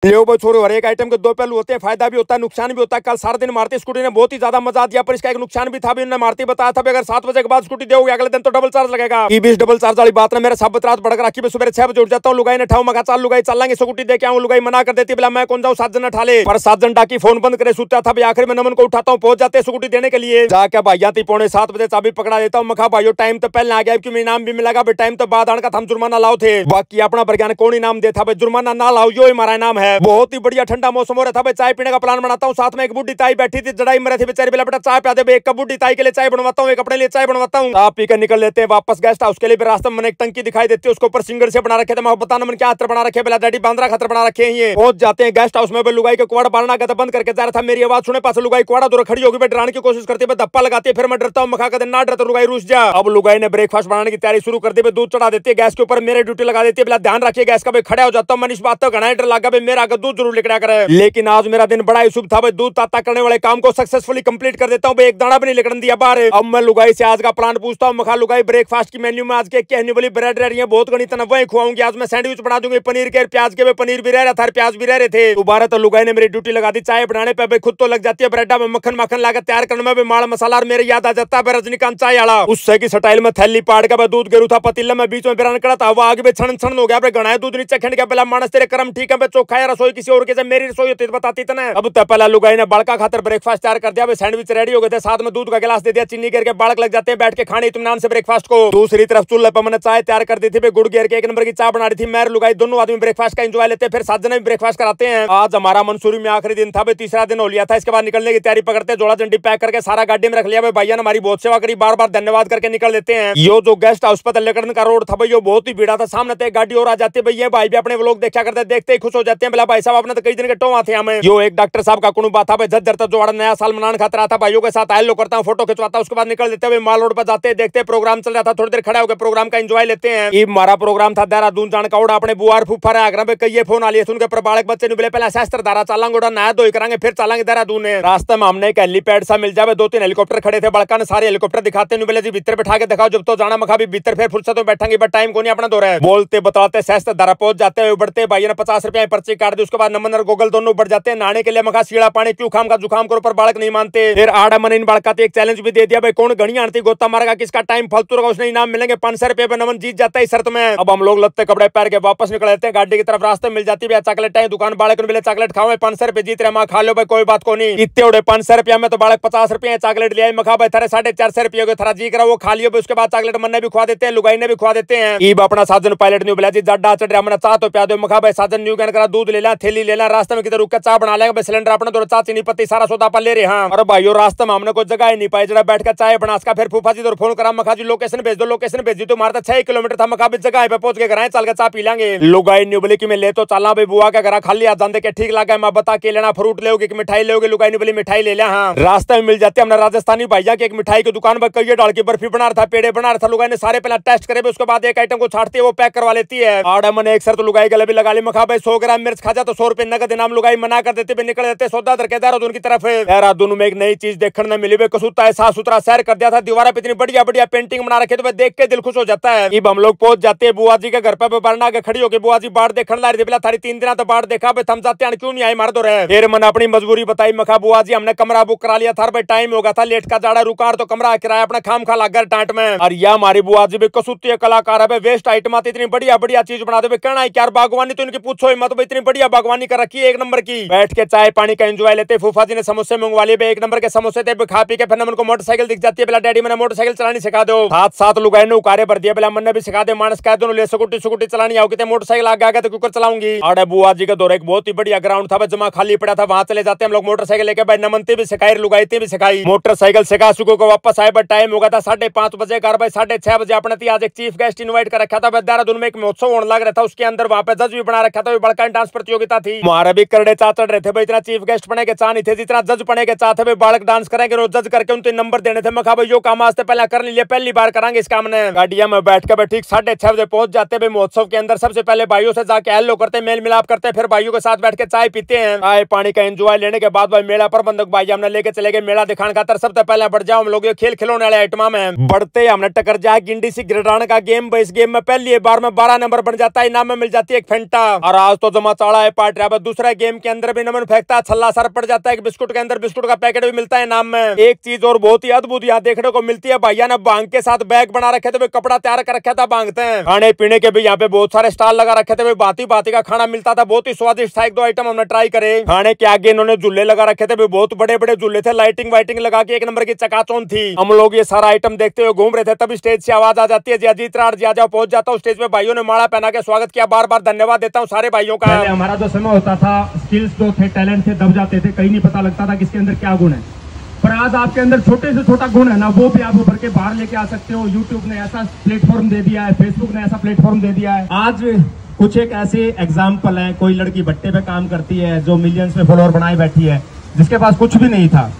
ले भाई छोरो, हर एक आइटम के दो पहलू होते हैं, फायदा भी होता है नुकसान भी होता है। कल सारा दिन मारुति स्कूटी ने बहुत ही ज्यादा मजा दिया, पर इसका एक नुकसान भी था। भी उन्होंने मारुति बताया था अगर 7 बजे के बाद स्कूटी दोगे अगले दिन तो डबल चार्ज लगेगा। ई 20 डबल चार्ज वाली बात ने मेरे साबित रात बढ़कर रखी। सुबह 6 बजे उठ जाता हूँ, लुगाई ने ठाऊ मगा चाल लुगाई चलेंगे स्कूटी दे के आऊँ। लुगाई मना कर देती, बोला मैं कौन जाऊँ, 7 जन उठा ले। पर 7 जन डाकी फोन बंद करे सूता था। आखिर में नमन को उठाता हूँ, पहुंच जाते स्कूटी देने के लिए। जाके भाइया थी 6:45 बजे चाबी पकड़ा देता हूँ। मखा भाइयों टाइम तो पहले आ गया क्योंकि इनाम भी मिलेगा। टाइम तो बाद आने का हम जुर्माना लाओ थे। बाकी अपना बरगान कौन इनाम देता भाई, जुर्माना ना लाओ, यो हमारा इनाम है। बहुत ही बढ़िया ठंडा मौसम हो रहा था, चाय पीने का प्लान बनाता हूँ। साथ में एक बुढ़ी ताई बैठी थी, जड़ाई में थी बेचारी। बेटा चाय पिया दे, एक कप बुढ़ी ताई के लिए चाय बनवाता हूँ, एक अपने लिए चाय बनवाता हूँ। आप पी कर निकल लेते हैं वापस गेस्ट हाउस के लिए। रास्ते में एक टंकी दिखाई देती है, उसके ऊपर सिंगर से बना रखे थे। मैं बताना मन क्या हाथ बना रखे, बेला डैडी बांद्रा खतर बना रखे हैं। पहुंच जाते हैं गेस्ट हाउस में। लुगाई के कुआड़ा बारना का बंद करके जा रहा था, मेरी आवाज सुने पास लुगाई कुआड़ा दूर खड़ी होगी, डराने की कोशिश करती है, धप्पा लगाती है। फिर मैं डरता हूँ, मखा कहते ना डर तो लुगाई रुस जा। अब लुगाई ने ब्रेकफास्ट बनाने की तैयारी शुरू कर दी, दूध चढ़ा देती है गैस के ऊपर, मेरे ड्यूटी लगा देती है। ध्यान रखिए गैस का, खड़ा हो जाता हूँ। मन इस बात तो घना डर लगा मेरा आगे दूध जरूर निकला करे। लेकिन आज मेरा दिन बड़ा ही शुभ था, दूध ताता करने वाले काम को सक्सेसफुली कंप्लीट कर देता हूँ। एक दाना भी नहीं निकलने दिया बाहर। अब मैं लुगाई से आज का प्लान पूछता हूँ। मखा लुगाई ब्रेकफास्ट की मेन्यू में आज के कहने वाली ब्रेड रह रही है, बहुत गणित वही खुआऊंगी। आज मैं सैंडविच बना दूंगी पनीर के, प्याज के। पनीर भी रह रहा था, प्याज भी रह रहे थे। दोबारा तो लुगाई ने मेरी ड्यूटी लगा दी चाय बनाने पे। खुद तो लग जाती है ब्रेडा में मक्खन मक्खन लाकर तैयार करने में भी माल मसाला। और मेरे याद आ जाता है रजनीकांत चाय वाला, उससे की स्टाइल में थैली पाड़ के दूध गेरू था पतीला में, बीच में बिरान कड़ा था। वो आगे छन छन हो गया, गणाए दूध नीचे खंड गया। पहला मानस तेरे कर्म ठीक है, चोखा है रसोई किसी और के, मेरी रसोई होती बताती तना। अब तो पहला लुगाई ने बड़का खातर ब्रेकफास्ट तैयार कर दिया। सैंडविच रेडी हो गए थे, साथ में दूध का गिलास दे दिया, चीनी गिर के बालक लग जाते हैं बैठ के खाने इत्मीनान से ब्रेकफास्ट को। दूसरी तरफ चूल्हे पर मैंने चाय तैयार कर दी थी, गुड़ गिर के 1 नंबर की चाय बना रही थी। मैं लुगाई दोनों आदमी ब्रेकफास्ट का एंजॉय लेते, फिर 7 जने भी ब्रेकफास्ट कराते हैं। आज हमारा मंसूरी में आखिरी दिन था, तीसरा दिन हो लिया था। इसके बाद निकलने की तैयारी पकड़ते, जोड़ा जंडी पैक करके सारा गाड़ी में रख लिया। भैया ने हमारी बहुत सेवा करी, बार बार धन्यवाद करके निकल लेते हैं। यो जो गेस्ट हाउस पर लकड़न का रोड था भाई, बहुत ही भीड़ा था। सामने तो एक गाड़ी और आ जाती है भैया, भाई भी अपने व्लॉग देखा करते, देखते ही खुश हो जाते हैं। बोला भाई साहब आपने तो कई दिन के टोवा थे हमें। यो एक डॉक्टर साहब का कुणबा था भाई, झज्जर तो जोड़ा नया साल मनाने खातर आता, भाइयों के साथ आयल करता हूँ, फोटो खिंचवाता हूँ। उसके बाद निकल देते हुए माल रोड पर जाते, देखते प्रोग्राम चल रहा था, थोड़ी देर खड़ा होकर प्रोग्राम का एंजॉय लेते हैं। ये हमारा प्रोग्राम था देहरादून जाने का। उड़ा अपने बुआर फूफा आगरा में कई फोन आ लिए, सुन के पर बालक बच्चे ने बोले पहले शास्त्र धारा चलांगे, उड़ा नया धोई करांगे, फिर चलांगे देहरादून। रास्ते में हमने एक हेलीपैड सा मिल जाए, 2-3 हेलीकॉप्टर खड़े थे। बड़का ने सारे हेलीकॉप्टर दिखाते नहीं, बोले जी भीतर बैठा के दिखाओ, जब तो जाना मखा भी भीतर, फिर फुर्सत में बैठेंगे, बट टाइम को नहीं अपना दो रहा है। बोलते बताते शास्त्र धारा पहुंच जाते हैं, बढ़ते भाई ने 50 रुपया पर्ची काट दी। उसके बाद नमन और गोगल दोनों बढ़ जाते हैं नहाने के लिए। मखा सीड़ा पानी क्यों खाम का जुकाम करो, पर बालक नहीं मानते। फिर आड़ा मन इन बालका एक चैलेंज भी दे दिया भाई, कौन घड़ी आंटी गोता मारेगा, किसका टाइम फालतू रहा उसने इनाम मिलेंगे 500 रुपए पे। नमन जीत जाता है शर्त में। अब हम लोग लत्ते कपड़े पहन के वापस निकल लेते हैं गाड़ी की तरफ। रास्ते मिल जाती है चॉकलेट है, दुकान बालक ने चॉकलेट खाओ, 500 रुपए जीत रहे, खा लो भाई कोई बात को नहीं। इतने उड़े 500 रुपया में तो बालक 50 रुपए चॉकलेट लिया। मखा भाई थारे 450 रुपये हो थारा जी करा, वो खा लियो। उसके बाद चॉकलेट मन ने भी खुआ देते हैं, लुगाई ने भी खुआ देते हैं। ईब अपना साजन पायलट न्यू बोला जी जड्डा चढ़ रहा, मैंने चाह तो प्या दो। मखा भाई साजन न्यू कहना दूध ले ला, थैली ले ला, रास्ते में किधर रुक के चाह बना लेंगे, सिलेंडर अपने दो चाह चीनी पत्ती सारा सौदा पर ले रहे हैं। और भाइयों रास्ते में हमने कोई जगह ही नहीं पाई, जरा बैठ कर चाय बना सका। फिर फूफा जी फोन करा, मखा जी लोकेशन भेज दो, लोकेशन भेजी तो मारता 6 किलोमीटर था। मखा भी जगह पे पहुंच के घर चल के चाह पी लेंगे। लुगाई न्यू बोले कि मैं ले तो चलना भाई, बुआ का घर खाली आ जान दे के ठीक लगा। मैं बता के लेना, फ्रूट ले मिठाई ले, लुगाई न्यू बोली मिठाई ले लिया। हाँ रास्ते में मिल जाती है हमने राजस्थानी भैया की एक मिठाई की दुकान पर, कई डाल की बर्फी बना रहा था, पेड़े बना रहा था। लुगाई ने सारे पहले टेस्ट करे, उसके बाद एक आइटम को छाटती है, वो पैक करवा लेती है। आड़ा मैंने एक सर तो लुगाई गले भी लगा ली। मखा भाई 100 ग्राम मिर्च खा जा तो 100 रुपए नगद इनाम। लुगाई मना कर देते, निकल देते सौदा दर के देहरादून की तरफ। देहरादून में एक नई चीज देखने मिली, कसूता है साफ सुथरा शहर कर दिया था। दीवार पे इतनी बढ़िया बढ़िया पेंटिंग बना रखे, तो देख के दिल खुश हो जाता है। अब हम लोग पहुंच जाते हैं बुआ जी के घर पे, बरना के खड़ी होकर बुआ जी बाढ़ देखने ला रही थी। थारी 3 दिन तो बाढ़ देखा भाई, थम जाते हैं क्यों नहीं आए मार दो रहे। फिर मैंने अपनी मजबूरी बताई। मखा बुआ जी हमने कमरा बुक करा लिया था भाई, टाइम होगा था, लेट का जाड़ा रुका तो कमरा किराया अपना खाम खा लग गया टांट में। और यह हमारी बुआ जी भी कसूती कलाकार है, वेस्ट आइटम आती इतनी बढ़िया बढ़िया चीज बना दे। कहना है क्या बागवानी तो इनकी पूछो मत, इतनी बढ़िया बागवानी कर रखी है 1 नंबर की। बैठ के चाय पानी का एंजॉय लेते। फूफा जी ने समोसे मंगवा लिए, 1 नंबर के समोसे थे। खा पी के फिर मन को मोटरसाइकिल दिख जाती है, बोला डैडी मैंने मोटरसाइकिल चलानी सिखा दो। साथ साथ लुगाई ने उकारे भर दिया, बोला मन भी सिखा दे, मानस कह दोनों ले स्कूटी चलानी आओ, कितने मोटरसाइकिल आगे आगे तो कुकर चलाऊंगी। अरे बुआ जी का दौर एक बहुत ही बढ़िया ग्राउंड था, जमा खाली पड़ा था, वहां चले जाते हम लोग मोटरसाइकिल लेके। भाई नमनती भी सिखाई, लुगाईती भी सिखाई, मोटरसाइकिल सिखा सुको को वापस आए। बट टाइम होगा था 5:30 बजे घर। भाई 6:30 बजे अपने थी आज एक चीफ गेस्ट इन्वाइट कर रखा था। देहरादून में एक महोत्सव होने लग रहा था, उसके अंदर वहां पे जज भी बना रखा था, बड़का डांस प्रतियोगिता थी। हमारे भी करड़े चाह चढ़ रहे थे भाई, इतना चीफ गेस्ट बने के चाह नहीं थे जितना जज बने के चाह थे भाई। बालक डांस करेंगे, रोज जज करके उनके नंबर देने थे। मैं कहा भाई यो काम आज से पहले कर लिए, पहली बार करांगे इस काम ने। गाड़िया में बैठ के ठीक 6:30 बजे पहुंच जाते भाई महोत्सव के अंदर। सबसे पहले भाइयों से जाके हेलो करते, मेल मिलाप करते, फिर भाइयों के साथ बैठ के चाय पीते हैं। चाय पानी का एंजॉय लेने के बाद भाई मेला प्रबंधक भाई हमने लेके चले गए मेला दिखाने खातर। सबसे पहले बढ़ जाओ हम लोग खेल खिलौने वाले आइटमा में बढ़ते हमने टकर जाए गिंडी सी गिरडाने का गेम। इस गेम में पहली बार में 12 नंबर बन जाता है, इनाम में मिल जाती है एक फेंटा। और आज तो जमा ताड़ा है पार्ट रहा। दूसरा गेम के अंदर भी नमन फेंकता है, छल्ला सर पड़ जाता है। बिस्कुट के अंदर बिस्कुट का पैकेट भी मिलता है नाम में। एक चीज और बहुत ही अद्भुत यहाँ देखने को मिलती है, भैया ने बांग के साथ बैग बना रखे थे, कपड़ा तैयार कर रखा था बांगते हैं। खाने पीने के भी यहाँ पे बहुत सारे स्टॉल लगा रखे थे, बाती बाती का खाना मिलता था, बहुत ही स्वादिष्ट था। एक दो आइटम हमने ट्राई करे। खाने के आगे इन्होंने झूले लगा रखे थे, बहुत बड़े बड़े झूले थे, लाइटिंग वाइटिंग लगा के एक नंबर की चकाचौंध थी। हम लोग ये सारा आइटम देखते हुए घूम रहे थे, तभी स्टेज से आवाज आ जाती है, जी अजीत राज जी आ जाओ। पहुंच जाता हूँ स्टेज पे, भाइयों ने माला पहना के स्वागत किया, बार बार धन्यवाद देता हूँ सारे भाइयों का। पहले हमारा जो समय होता था, स्किल्स जो थे, टैलेंट थे, दब जाते थे, कहीं नहीं पता लगता था किसके अंदर क्या गुण है। पर आज आपके अंदर छोटे से छोटा गुण है ना, वो भी आप उभर के बाहर लेके आ सकते हो। यूट्यूब ने ऐसा प्लेटफॉर्म दे दिया है, फेसबुक ने ऐसा प्लेटफॉर्म दे दिया है। आज कुछ एक ऐसे एग्जाम्पल है, कोई लड़की भट्टे पे काम करती है जो मिलियंस में फॉलोअर बनाए बैठी है, जिसके पास कुछ भी नहीं था,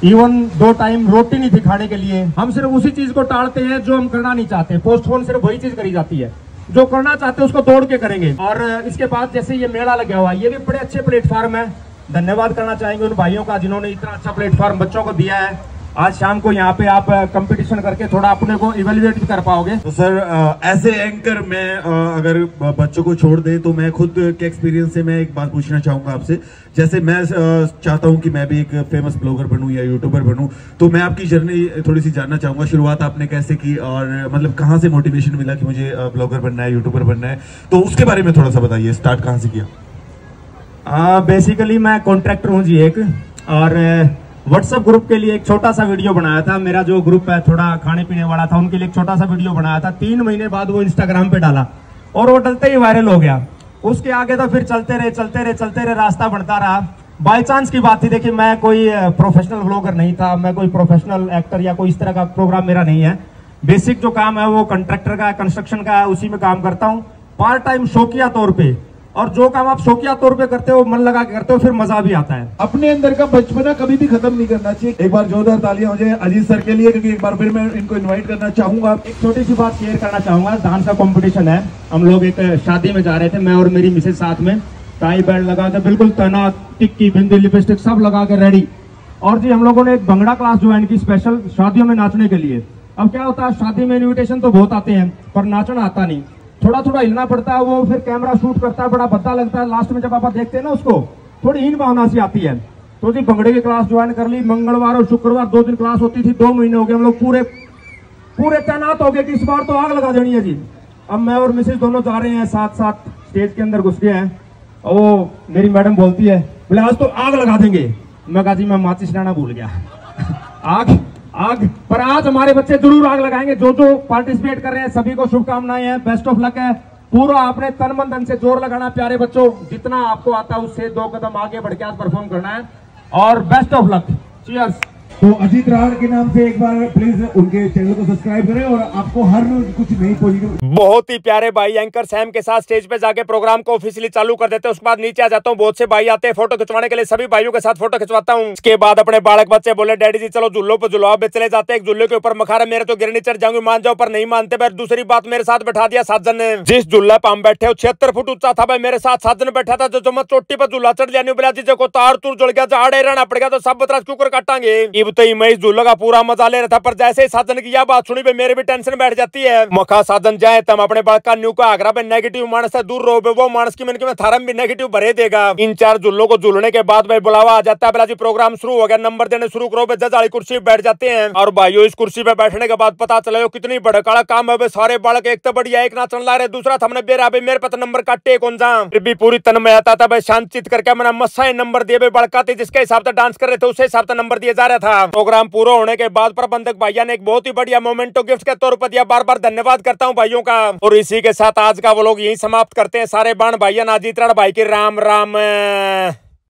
इवन 2 टाइम रोटी नहीं थी खाने के लिए। हम सिर्फ उसी चीज को टालते हैं जो हम करना नहीं चाहते, पोस्टपोन सिर्फ वही चीज करी जाती है, जो करना चाहते हैं उसको तोड़ के करेंगे। और इसके बाद जैसे ये मेला लगा हुआ है, ये भी बड़े अच्छे प्लेटफॉर्म है। धन्यवाद करना चाहेंगे उन भाइयों का जिन्होंने इतना अच्छा प्लेटफॉर्म बच्चों को दिया है। आज शाम को यहाँ पे आप कंपटीशन करके थोड़ा अपने को इवेल्युएट भी कर पाओगे। तो सर एज ए एंकर मैं अगर बच्चों को छोड़ दे तो मैं खुद के एक्सपीरियंस से मैं एक बात पूछना चाहूंगा आपसे। जैसे मैं चाहता हूं कि मैं भी एक फेमस ब्लॉगर बनूं या यूट्यूबर बनूं, तो मैं आपकी जर्नी थोड़ी सी जानना चाहूंगा। शुरुआत आपने कैसे की और मतलब कहां से मोटिवेशन मिला कि मुझे ब्लॉगर बनना है, यूट्यूबर बनना है, तो उसके बारे में थोड़ा सा बताइए, स्टार्ट कहां से किया? बेसिकली मैं कॉन्ट्रैक्टर हूँ जी एक, और व्हाट्सएप ग्रुप के लिए एक छोटा सा वीडियो बनाया था। मेरा जो ग्रुप है थोड़ा खाने पीने वाला था, उनके लिए एक छोटा सा वीडियो बनाया था। 3 महीने बाद वो इंस्टाग्राम पे डाला और वो डलते ही वायरल हो गया। उसके आगे तो फिर चलते रहे, रास्ता बढ़ता रहा। बाय चांस की बात थी, देखिए मैं कोई प्रोफेशनल व्लॉगर नहीं था, मैं कोई प्रोफेशनल एक्टर या कोई इस तरह का प्रोग्राम मेरा नहीं है। बेसिक जो काम है वो कंट्रैक्टर का है, कंस्ट्रक्शन का है, उसी में काम करता हूँ पार्ट टाइम शौकिया तौर पे। और जो काम आप शौकिया तौर पे करते हो, मन लगा के करते हो, फिर मजा भी आता है। अपने अंदर का बचपना कभी भी खत्म नहीं करना चाहिए। एक बार जोरदार तालियां हो जाए अजीत सर के लिए, क्योंकि एक बार फिर मैं इनको इनवाइट करना चाहूंगा। एक छोटी सी बात शेयर करना चाहूंगा। डांस का कंपटीशन है, हम लोग एक शादी में जा रहे थे, मैं और मेरी मिसेज साथ में, टाई बेल्ट लगा के बिल्कुल तैनात, टिक्की बिंदी लिपस्टिक सब लगा के रेडी। और जी हम लोगों ने एक भंगड़ा क्लास ज्वाइन की स्पेशल शादियों में नाचने के लिए। अब क्या होता है, शादी में इन्विटेशन तो बहुत आते हैं पर नाचना आता नहीं, थोड़ा थोड़ा हिलना पड़ता है। वो फिर कैमरा शूट करता है, बड़ा भद्दा लगता है। लास्ट में जब आप देखते हैं ना उसको, थोड़ी हीन भावना सी आती है। तो जी भंगड़े की क्लास ज्वाइन कर ली। मंगलवार और शुक्रवार 2 दिन क्लास होती थी। 2 महीने हो गए हम लोग पूरे तैनात हो गए कि इस बार तो आग लगा देनी है जी। अब मैं और मिसेज दोनों जा रहे हैं, साथ साथ स्टेज के अंदर घुस गए हैं। और वो मेरी मैडम बोलती है, बोले आज तो आग लगा देंगे। मैं कहा जी मैं माचिस लाना भूल गया। आग पर आज हमारे बच्चे जरूर आग लगाएंगे। जो जो पार्टिसिपेट कर रहे हैं सभी को शुभकामनाएं हैं, बेस्ट ऑफ लक है। पूरा आपने तन मन धन से जोर लगाना प्यारे बच्चों, जितना आपको आता है उससे 2 कदम आगे बढ़ के आज परफॉर्म करना है। और बेस्ट ऑफ लक, चीयर्स। तो अजीत राज के नाम से एक बार प्लीज उनके चैनल को सब्सक्राइब करें और आपको हर रोज कुछ नई पॉजिटिव। बहुत ही प्यारे भाई एंकर सैम के साथ स्टेज पे जाके प्रोग्राम को ऑफिशियली चालू कर देते हैं। उसके बाद नीचे आ जाता हूँ, बहुत से भाई आते हैं फोटो खिंचवाने के लिए, सभी भाइयों के साथ फोटो खिंचवाता हूँ। उसके बाद अपने बालक बच्चे बोले डैडी जी चलो झूलों पे झुलाओ, चले जाते हैं। एक झूले के ऊपर मखारा, मेरे तो गिरनी चढ़ जाऊंगी, मान जाओ, पर नहीं मानते। फिर दूसरी बात, मेरे साथ बैठा दिया साजन ने। जिस झूला पे हम बैठे 76 फुट ऊंचा था भाई, मेरे साथ साजन बैठा था। जो मैं चोटी पर झूला चढ़ लिया, बोला जी को तार तुर जुड़ गया, झाड़े रहना पड़ गया, तो सब बतरा क्यों कर काटांगे। मैं इस झूला का पूरा मजा ले रहा था, पर जैसे ही साजन की यह बात सुनी भाई मेरे भी टेंशन बैठ जाती है। मखा साजन जाए तम अपने बड़का न्यू का आगरा पे नेगेटिव मानस से दूर रहो, वो मानस की मन थारम भी नेगेटिव भरे देगा। इन 4 झूलों को झूलने के बाद भाई बुलावा आ जाता है, बोला जी प्रोग्राम शुरू हो गया, नंबर देने शुरू करो। जज वाली कुर्सी पे बैठ जाते हैं। और भाइयों इस कुर्सी पे बैठने के बाद पता चला कितनी बड़काड़ा काम है। सारे बालक एक तो बढ़िया, एक नाचन ला रहे, दूसरा थमने बेरा भाई मेरे पता नंबर काटे कौन जा। फिर भी पूरी तन में आता था भाई, शांतित करके मैंने मस्सा नंबर दिए भाई। बड़का थे जिसके हिसाब से डांस कर रहे थे उस हिसाब से नंबर दिया जा रहा था। प्रोग्राम पूरा होने के बाद प्रबंधक भैया ने एक बहुत ही बढ़िया मोमेंटो गिफ्ट के तौर पर दिया। बार बार धन्यवाद करता हूं भाइयों का। और इसी के साथ आज का वो लोग यही समाप्त करते हैं। सारे बाण भाइया, अजीत राज भाई की राम राम।